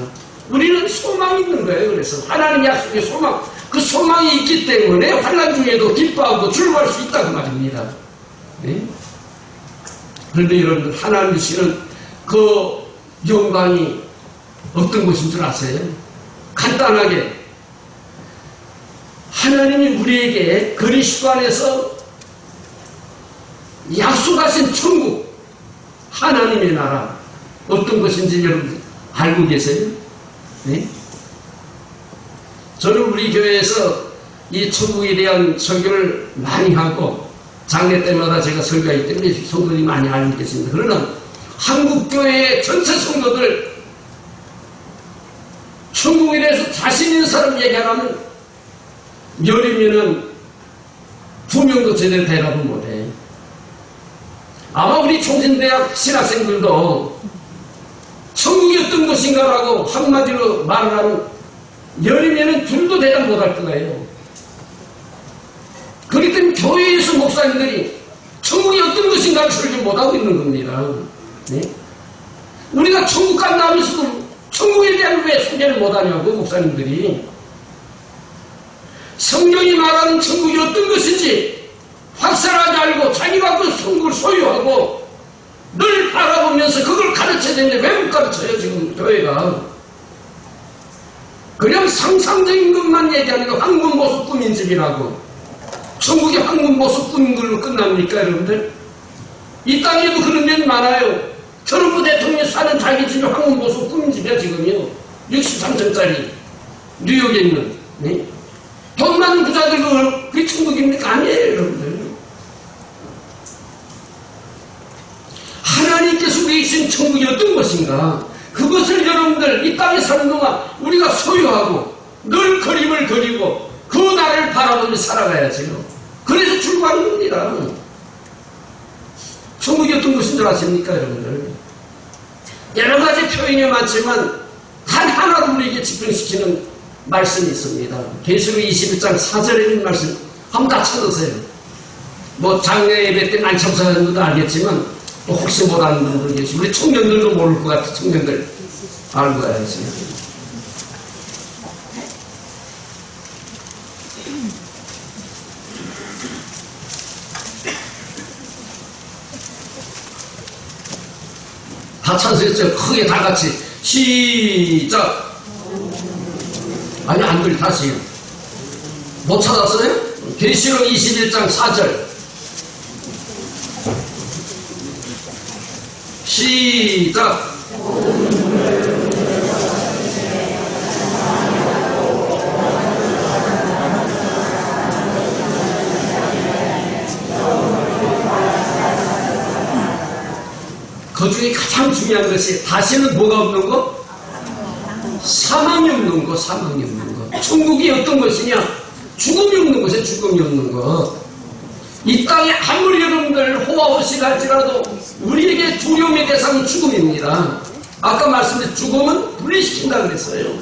우리는 소망이 있는 거예요. 그래서 하나님 약속의 소망 그 소망이 있기 때문에 환난 중에도 기뻐하고 즐거워할 수 있다 그 말입니다. 네? 그런데 여러분들 하나님 주시는 그 영광이 어떤 것인 줄 아세요? 간단하게 하나님이 우리에게 그리스도 안에서 약속하신 천국 하나님의 나라 어떤 것인지 여러분 알고 계세요? 네? 저는 우리 교회에서 이 천국에 대한 설교를 많이 하고 장례 때마다 제가 설교하기 때문에 성도들이 많이 알고 계십니다. 그러나 한국교회의 전체 성도들 천국에 대해서 자신 있는 사람 얘기하면 열이면은 2명도 제대로 대답을 못해. 아마 우리 총신대학 신학생들도 천국이 어떤 것인가라고 한마디로 말을 하면 열이면은 둘도 대답 못할 거예요. 그렇기 때문에 교회에서 목사님들이 천국이 어떤 것인가를 설교 못하고 있는 겁니다. 네? 우리가 천국 간다 하면서도 천국에 대한 왜 소개를 못하냐고 목사님들이. 성경이 말하는 천국이 어떤 것인지 확실하게 알고 자기가 그 천국을 소유하고 늘 바라보면서 그걸 가르쳐야 되는데 왜 못 가르쳐요 지금 교회가. 그냥 상상적인 것만 얘기하는 거 황금보석 꾸민 집이라고. 천국이 황금보석 꾸민 걸로 끝납니까 여러분들? 이 땅에도 그런 데는 많아요. 트럼프 대통령이 사는 자기 집이 황금보석 꾸민 집이야 지금요. 63층짜리 뉴욕에 있는. 네? 돈 많은 부자들도 그게 천국입니까? 아니에요, 여러분들. 하나님께서 우리에게 주신 천국이 어떤 것인가? 그것을 여러분들 이 땅에 사는 동안 우리가 소유하고 늘 그림을 그리고 그 나라를 바라보며 살아가야지요. 그래서 출발하는 겁니다. 천국이 어떤 것인 줄 아십니까, 여러분들? 여러 가지 표현이 많지만 단 하나로 우리에게 집중시키는 말씀이 있습니다. 계시록 21장 4절에 있는 말씀 한번 다 찾으세요. 뭐 장례 예배 때 많이 참석하는 분도 알겠지만 혹시 못 아는 분들 계시고 우리 청년들도 모를 것 같아. 청년들 알고 가야지. 다 찬성했죠. 크게 다 같이 시작. 아니 안 들려. 다시요. 못 찾았어요? 계시록 21장 4절 시작. 그 중에 가장 중요한 것이 다시는 뭐가 없는 거? 사망이 없는 거, 사망이 없는 거. 천국이 어떤 것이냐? 죽음이 없는 것이에요, 죽음이 없는 것. 이 땅에 아무리 여러분들 호화호식 할지라도 우리에게 두려움의 대상은 죽음입니다. 아까 말씀드린 죽음은 분리시킨다 그랬어요.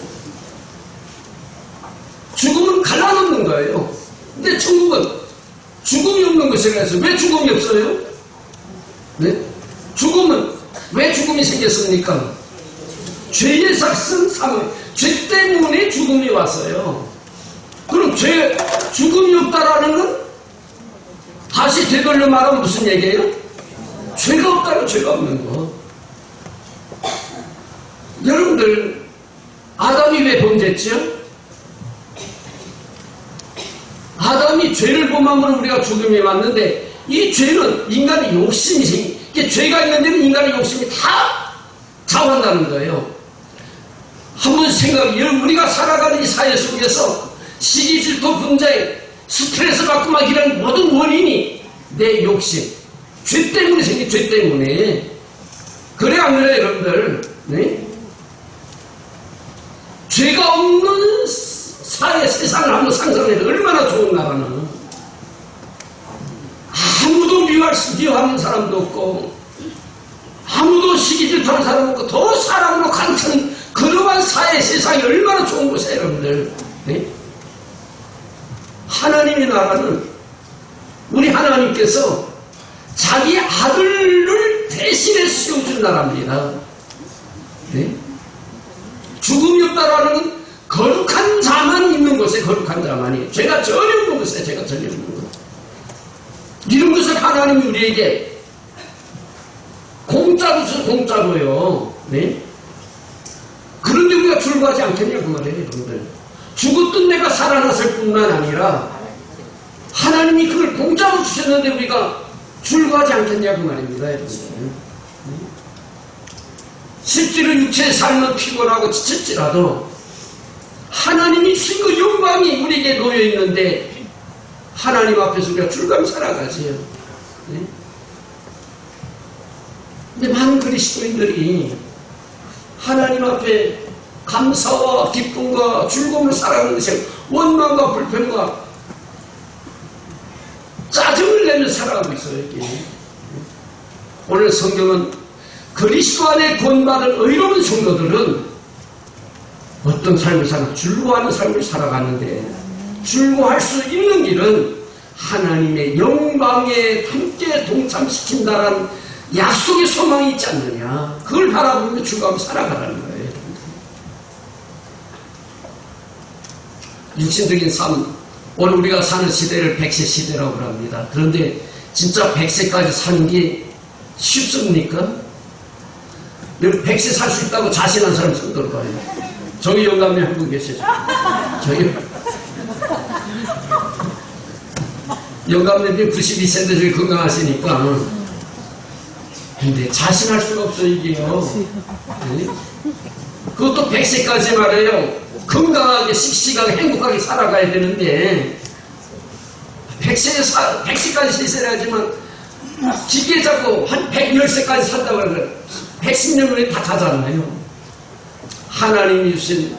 죽음은 갈라놓는 거예요. 근데 천국은 죽음이 없는 것이라 해서 왜 죽음이 없어요? 네? 죽음은 왜 죽음이 생겼습니까? 죄의 삭슨 사망, 죄 때문에 죽음이 왔어요. 그럼 죽음이 없다라는 건 다시 되돌려 말하면 무슨 얘기예요? 죄가 없다는 죄가 없는 거. 여러분들 아담이 왜 범죄했죠? 아담이 죄를 범함으로 우리가 죽음이 왔는데 이 죄는 인간의 욕심이 생기. 죄가 있는 데는 인간의 욕심이 다 좌우한다는 거예요. 한번 생각해. 우리가 살아가는 이 사회 속에서 시기, 질투, 분쟁, 스트레스 받고 막 이런 모든 원인이 내 욕심, 죄 때문에 생긴 죄 때문에. 그래 안 그래요, 여러분들? 네? 죄가 없는 사회 세상을 한번 상상해도 얼마나 좋은 나라는. 아무도 미워하는 사람도 없고 아무도 시기 질투하는 사람 없고 더 사람으로 가득 찬 그러한 사회 세상이 얼마나 좋은 곳이에요, 여러분들. 네? 하나님의 나라는 우리 하나님께서 자기 아들을 대신해 씌워준 나라입니다. 네? 죽음이 없다라는 건 거룩한 자만 있는 곳에 거룩한 자만이, 죄가 전혀 없는 곳에 죄가 전혀 없는 곳. 이런 것을 하나님이 우리에게 공짜로 줘, 공짜로요. 네? 그런데 우리가 출구하지 않겠냐 그 말이에요, 여러분들. 죽었던 내가 살아났을 뿐만 아니라 하나님이 그걸 공짜로 주셨는데 우리가 출구하지 않겠냐 그 말입니다, 여러분들. 실제로 육체의 삶은 피곤하고 지쳤지라도 하나님이 주신 그 영광이 우리에게 놓여 있는데 하나님 앞에서 우리가 줄감이 살아가지요. 네? 근데 많은 그리스도인들이 하나님 앞에 감사와 기쁨과 즐거움을 살아가는 것이 원망과 불평과 짜증을 내며 살아가고 있어요. 이게. 오늘 성경은 그리스도 안에 구원받은 의로운 성도들은 어떤 삶을 살아? 즐거워하는 삶을 살아가는데 즐거워할 수 있는 길은 하나님의 영광에 함께 동참시킨다라는 약속의 소망이 있지 않느냐. 그걸 바라보며 즐거워하며 살아가라는 거예요. 육신적인 삶, 오늘 우리가 사는 시대를 100세 시대라고 합니다. 그런데 진짜 100세까지 사는 게 쉽습니까? 100세 살 수 있다고 자신한 사람 손 들어봐요. 저기 영감님 한 분 계시죠? 저기 영감님이 92세인데 저기 건강하시니까. 근데 자신할 수가 없어요, 이게요. 네? 그것도 100세까지 말이에요. 건강하게 씩씩하게 행복하게 살아가야 되는데 100세까지 세세하지만 기계 잡고 한 110세까지 산다고 그러면 110년 후에 다 가잖아요. 하나님이 주신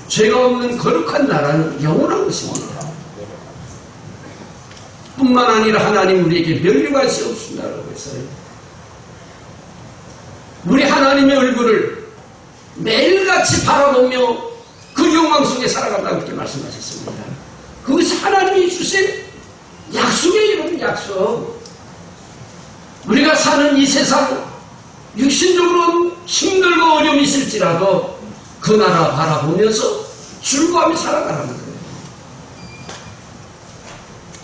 죄가 없는 거룩한 나라는 영원한 것입니다. 뿐만 아니라 하나님 우리에게 멸류관시 없으신다고 했어요. 우리 하나님의 얼굴을 매일같이 바라보며 그 영광 속에 살아간다고 그렇게 말씀하셨습니다. 그것이 하나님이 주신 약속이에요. 여러분, 약속. 우리가 사는 이 세상 육신적으로 힘들고 어려움이 있을지라도 그 나라 바라보면서 즐거워하며 살아가라는 거예요.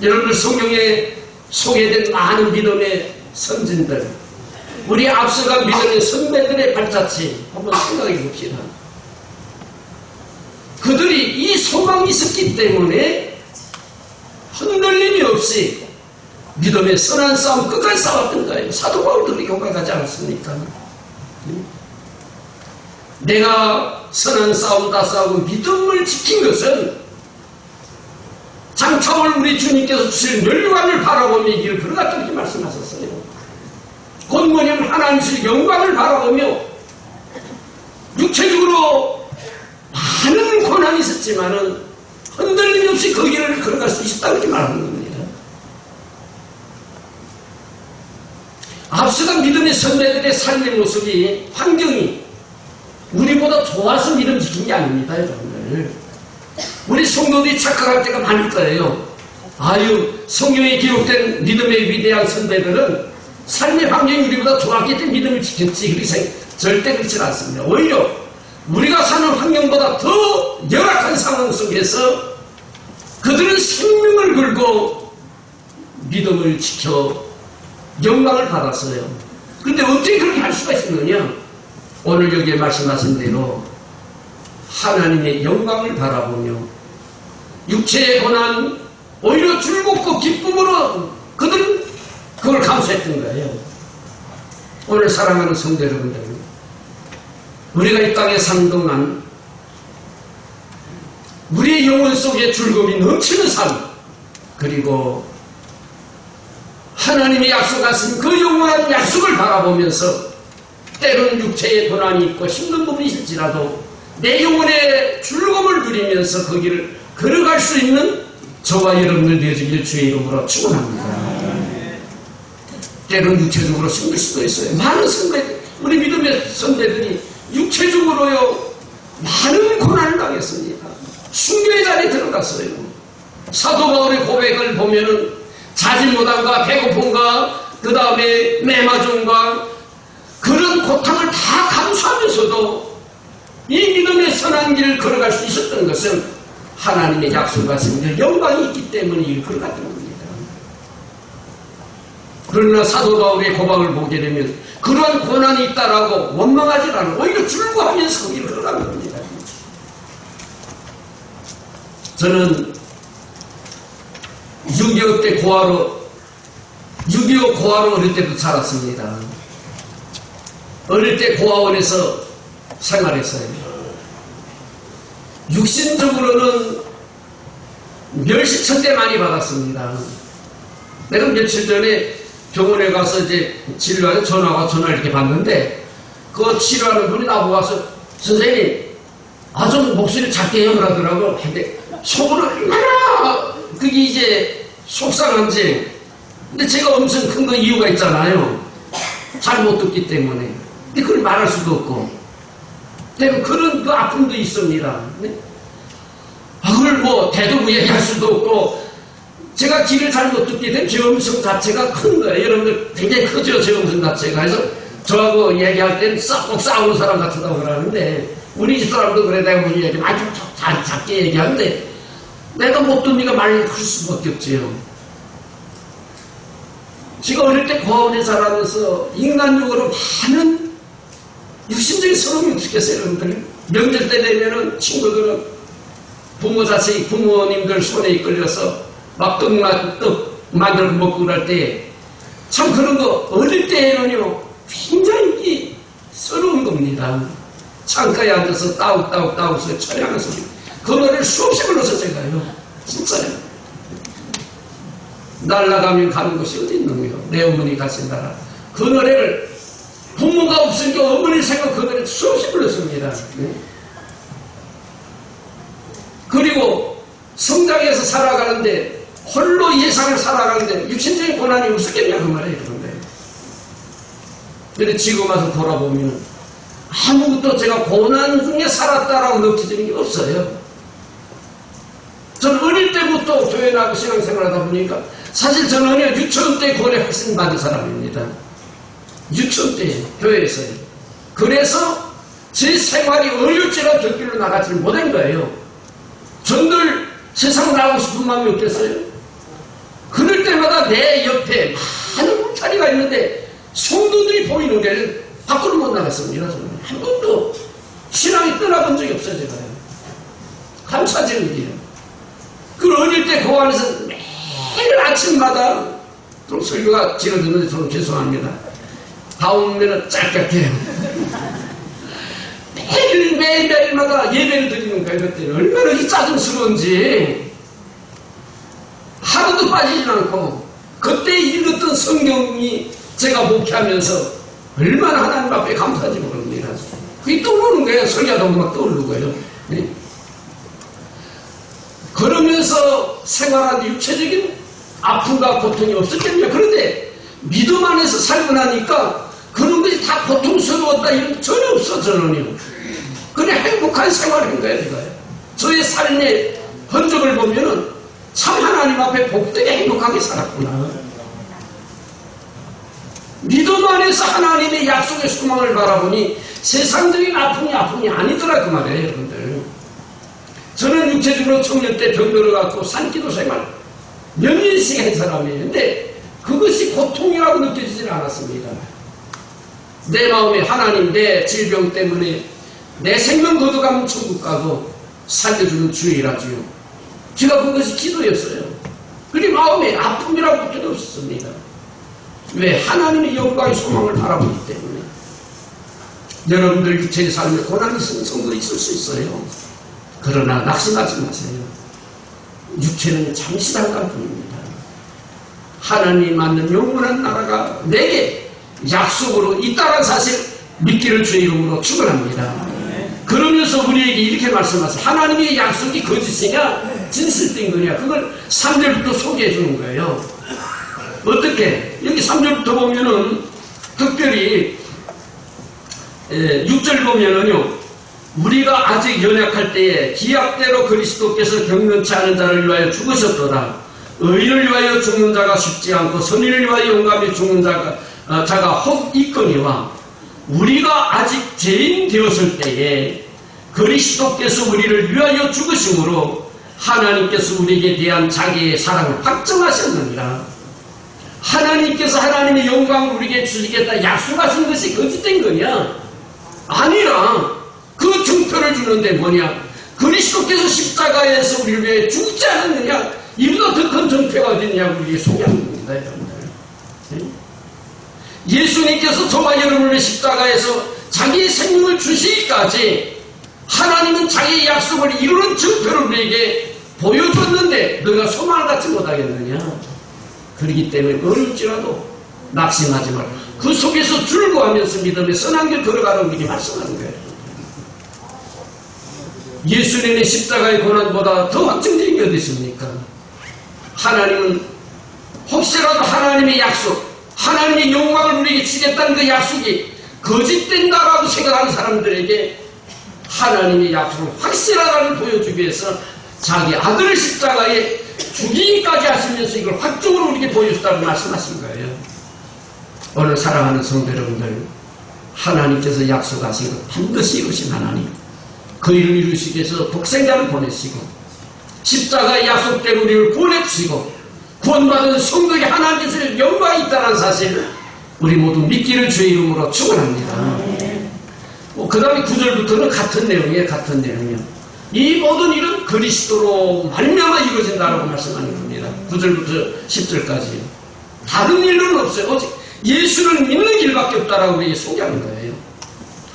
여러분들 성경에 소개된 많은 믿음의 선진들, 우리 앞서간 믿음의 선배들의 발자취 한번 생각해 봅시다. 그들이 이 소망이 있었기 때문에 흔들림이 없이 믿음의 선한 싸움 끝까지 싸웠던 거예요. 사도 바울도 그렇게 고백하지 않았습니까? 내가 선한 싸움 다 싸우고 믿음을 지킨 것은 장차올 우리 주님께서 주실 멸류관을 바라보며 이 길을 걸어갔다 이렇게 말씀하셨어요. 곧 뭐냐면 하나님 주실 영광을 바라보며 육체적으로 많은 고난이 있었지만은 흔들림 없이 그 길을 걸어갈 수 있었다 이렇게 말하는 겁니다. 앞서간 믿음의 선배들의 삶의 모습이 환경이 우리보다 좋아서 믿음 지킨 게 아닙니다, 여러분들. 우리 성도들이 착각할 때가 많을 거예요. 아유, 성경에 기록된 믿음의 위대한 선배들은 삶의 환경이 우리보다 좋았기 때문에 믿음을 지켰지. 그렇게 절대 그렇지 않습니다. 오히려 우리가 사는 환경보다 더 열악한 상황 속에서 그들은 생명을 걸고 믿음을 지켜 영광을 받았어요. 그런데 어떻게 그렇게 할 수가 있느냐? 오늘 여기에 말씀하신 대로 하나님의 영광을 바라보며 육체의 고난 오히려 즐겁고 기쁨으로 그들은 그걸 감수했던 거예요. 오늘 사랑하는 성도 여러분들, 우리가 이 땅에 사는 동안 우리의 영혼 속에 즐거움이 넘치는 삶, 그리고 하나님의 약속하신 그 영원한 약속을 바라보면서 때로는 육체의 고난이 있고 힘든 부분이 있을지라도 내 영혼의 즐거움을 누리면서 그 길을 걸어갈 수 있는 저와 여러분들 되어지길 주의 이름으로 축원합니다. 때로는 육체적으로 힘들 수도 있어요. 많은 선배들, 우리 믿음의 선배들이 육체적으로요 많은 고난을 당했습니다. 순교의 자리에 들어갔어요. 사도 바울의 고백을 보면은 자진못함과 배고픔과 그 다음에 매맞음과 그런 고통을 다 감수하면서도 이 믿음의 선한 길을 걸어갈 수 있었던 것은 하나님의 약속하신 영광이 있기 때문에 이를 걸어갔던 겁니다. 그러나 사도 바울의 고백을 보게 되면 그러한 고난이 있다라고 원망하지 않고 오히려 즐거워하면서 그 길을 걸어가는 겁니다. 저는 6.25 때 고아로 6.25 고아로 어릴 때부터 자랐습니다. 어릴 때 고아원에서 생활했어요. 육신적으로는 멸시천대 많이 받았습니다. 내가 며칠 전에 병원에 가서 이제 진료하러 전화 이렇게 받는데 그 치료하는 분이 나보고 와서 선생님 좀 목소리 작게 해요 그러더라고. 근데 속으로 얼마나 그게 이제 속상한지. 근데 제가 엄청 큰 거 이유가 있잖아요. 잘 못 듣기 때문에. 근데 그걸 말할 수도 없고. 때로 그런 그 아픔도 있습니다. 그걸 뭐 대두부 얘기할 수도 없고. 제가 귀를 잘 못 듣게 된 제 음성 자체가 큰 거예요. 여러분들 굉장히 크죠, 제 음성 자체가. 그래서 저하고 얘기할 때는 꼭 싸우는 사람 같다고 그러는데 우리 집 사람도 그래. 내가 무슨 얘기하면 아주 작게 얘기하는데 내가 못 듣니까 말을 클 수밖에 없지요. 제가 어릴 때 고아원에 자라면서 인간적으로 많은 육신적인 서러움이 어떻겠어요, 여러분들? 명절 때 되면은 친구들은 부모 자식, 부모님들 손에 이끌려서 막 떡 만들고 먹고 그럴 때 참 그런 거 어릴 때는요 굉장히 서러운 겁니다. 창가에 앉아서 따욱따욱 소리 처량한 소리 그 노래를 수없이 불러서 제가요 진짜요 날아가면 가는 곳이 어디 있는 거요 내 어머니 가신 나라 그 노래를 부모가 없으니까 어머니 생각 그 노래를 수없이 불렀습니다. 그리고 성장해서 살아가는데 홀로 예상을 살아가는데 육신적인 고난이 없었겠냐 그 말이에요. 그런데 지금 와서 돌아보면 아무것도 제가 고난 중에 살았다라고 느끼는 게 없어요. 저는 어릴 때부터 교회 나가고 신앙생활 하다 보니까 사실 저는 유치원 때 고뇌 학생 받은 사람입니다. 유치원 때 교회에서요. 그래서 제 생활이 어려울지라도 저 길로 나가지 못한 거예요. 전들 세상 나가고 싶은 마음이 없겠어요? 그럴 때마다 내 옆에 많은 울타리가 있는데 성도들이 보이는 데를 밖으로 못 나갔습니다. 저는 한 번도 신앙이 떠나본 적이 없어요. 제가요. 감사제일 일이에요. 그 어릴 때 그 안에서 매일 아침마다 좀 설교가 길어졌는데 저는 죄송합니다. 다음에는 짧게 할게요. 매일마다 예배를 드리는 거예요. 그때 얼마나 이 짜증스러운지 하루도 빠지지 않고 그때 읽었던 성경이 제가 목회하면서 얼마나 하나님 앞에 감사하지 모릅니다. 그게 떠오르는 거예요. 설교하다 보면 막 떠오르고요. 네. 그러면서 생활하는 육체적인 아픔과 고통이 없었겠냐. 그런데 믿음 안에서 살고 나니까 그런 것이 다 고통스러웠다 이런 게 전혀 없어. 저는요. 그냥 행복한 생활인 거예요. 제가요. 저의 삶의 흔적을 보면은 참 하나님 앞에 복되게 행복하게 살았구나. 믿음 안에서 하나님의 약속의 소망을 바라보니 세상적인 아픔이 아니더라 그 말이에요. 여러분들. 저는 육체적으로 청년 때 병 들어갖고 산기도 생활 몇 년씩 한 사람이에요. 근데 그것이 고통이라고 느껴지질 않았습니다. 내 마음에 하나님 내 질병 때문에 내 생명 거둬가면 천국 가고 살려주는 주의라지요. 제가 그것이 기도였어요. 그리고 마음에 아픔이라고 것도 없었습니다. 왜? 하나님의 영광의 소망을 바라보기 때문에. 여러분들 육체의 삶에 고난이 있는 성도들이 있을 수 있어요. 그러나 낙심하지 마세요. 육체는 잠시 잠깐뿐입니다. 하나님 맞는 영원한 나라가 내게 약속으로 있다는 사실 믿기를 주의 이름으로 축원합니다. 그러면서 우리에게 이렇게 말씀하세요. 하나님의 약속이 거짓이냐 진실된 거냐 그걸 3절부터 소개해 주는 거예요. 어떻게? 여기 3절부터 보면은 특별히 6절 보면은요. 우리가 아직 연약할 때에 기약대로 그리스도께서 경건치 않은 자를 위하여 죽으셨도다. 의인을 위하여 죽는 자가 쉽지 않고 선인을 위하여 용감히 죽는 자가 혹 있거니와 우리가 아직 죄인 되었을 때에 그리스도께서 우리를 위하여 죽으심으로 하나님께서 우리에게 대한 자기의 사랑을 확정하셨느니라. 하나님께서 하나님의 영광을 우리에게 주시겠다 약속하신 것이 거짓된 거냐? 아니라 그 증표를 주는데 뭐냐? 그리스도께서 십자가에서 우리를 위해 죽지 않았느냐? 이보다 더 큰 증표가 어딨냐고 우리에게 소개하는 겁니다. 여러분들. 예수님께서 저와 여러분을 위해 십자가에서 자기의 생명을 주시기까지 하나님은 자기의 약속을 이루는 증표를 우리에게 보여줬는데 너희가 소망을 갖지 못하겠느냐? 그렇기 때문에 어릴지라도 낙심하지 말라. 그 속에서 즐거워하면서 믿음의 선한 길 걸어가라고 우리에게 말씀하는 거예요. 예수님의 십자가의 고난보다 더 확정적인 게 어디 있습니까? 하나님은 혹시라도 하나님의 약속, 하나님의 영광을 우리에게 주겠다는 그 약속이 거짓된다라고 생각하는 사람들에게 하나님의 약속을 확실하다는 보여주기 위해서 자기 아들을 십자가에 죽이기까지 하시면서 이걸 확정으로 우리에게 보여줬다고 말씀하신 거예요. 오늘 사랑하는 성도 여러분들, 하나님께서 약속하신 것 반드시 이루신 하나님, 그 일을 이루시기 위해서 독생자를 보내시고 십자가의 약속대로 우리를 보내주시고 구원받은 성도에게 하나님께서 영광이 있다는 사실을 우리 모두 믿기를 주의 이름으로 축원합니다. 그 다음에 9절부터는 같은 내용이에요. 이 모든 일은 그리스도로 말미암아 이루어진다라고 말씀하는 겁니다. 9절부터 10절까지 다른 일은 없어요. 오직 예수를 믿는 길밖에 없다라고 우리에게 소개하는 거예요.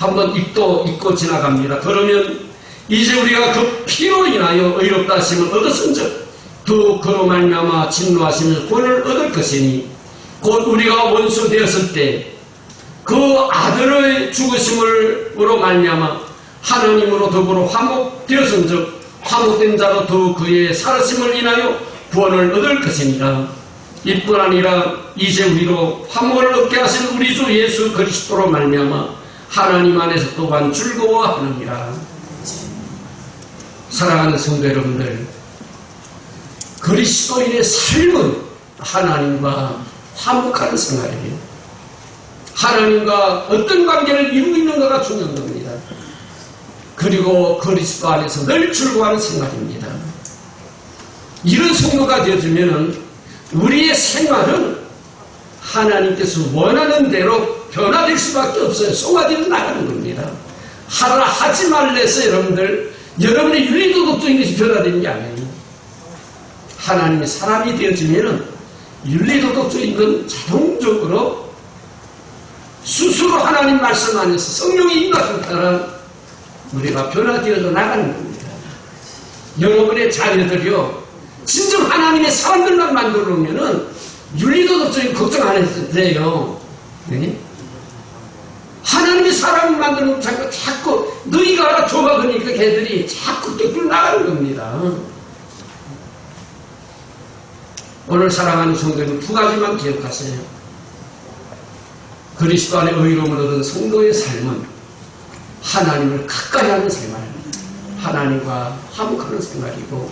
한번 읽고 지나갑니다. 그러면 이제 우리가 그 피로 인하여 의롭다 하심을 얻었은즉 또 그로 말미암아 진노하시면 구원을 얻을 것이니 곧 우리가 원수 되었을 때 그 아들의 죽으심으로 말미암아 하나님으로 더불어 화목되었은즉 화목된 자로 더 그의 살아심을 인하여 구원을 얻을 것이니라. 이뿐 아니라 이제 우리로 화목을 얻게 하신 우리 주 예수 그리스도로 말미암아 하나님 안에서 또한 즐거워하느니라. 사랑하는 성도 여러분들, 그리스도인의 삶은 하나님과 화목하는 생활이에요. 하나님과 어떤 관계를 이루고 있는가가 중요한 겁니다. 그리고 그리스도 안에서 늘 즐거워하는 생활입니다. 이런 성도가 되어지면 우리의 생활은 하나님께서 원하는 대로 변화될 수밖에 없어요. 송아지로 나가는 겁니다. 하라 하지 말래서 여러분의 윤리도덕적인 것이 변화되는 게 아니에요. 하나님의 사람이 되어지면 윤리도덕적인 건 자동적으로 스스로 하나님 말씀 안에서 성령의 인도하심에 따라 우리가 변화되어서 나가는 겁니다. 여러분의 자녀들이요, 진정 하나님의 사람들만 만들어 놓으면은 윤리도덕적인 걱정 안 해도 돼요. 네? 하나님의 사람을 만들어 놓으면 자꾸 너희가 알아 줘봐 그러니까 걔들이 자꾸 뚝뚝 나가는 겁니다. 오늘 사랑하는 성도는 두 가지만 기억하세요. 그리스도 안에 의로움을 얻은 성도의 삶은 하나님을 가까이 하는 생활, 하나님과 화목하는 생활이고,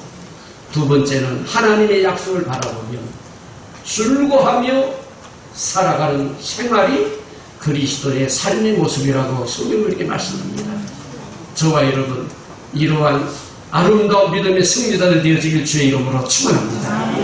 두 번째는 하나님의 약속을 바라보며 즐거워하며 살아가는 생활이 그리스도의 삶의 모습이라고 성경은 이렇게 말씀합니다. 저와 여러분, 이러한 아름다운 믿음의 승리자들 되어지길 주의 이름으로 축원합니다.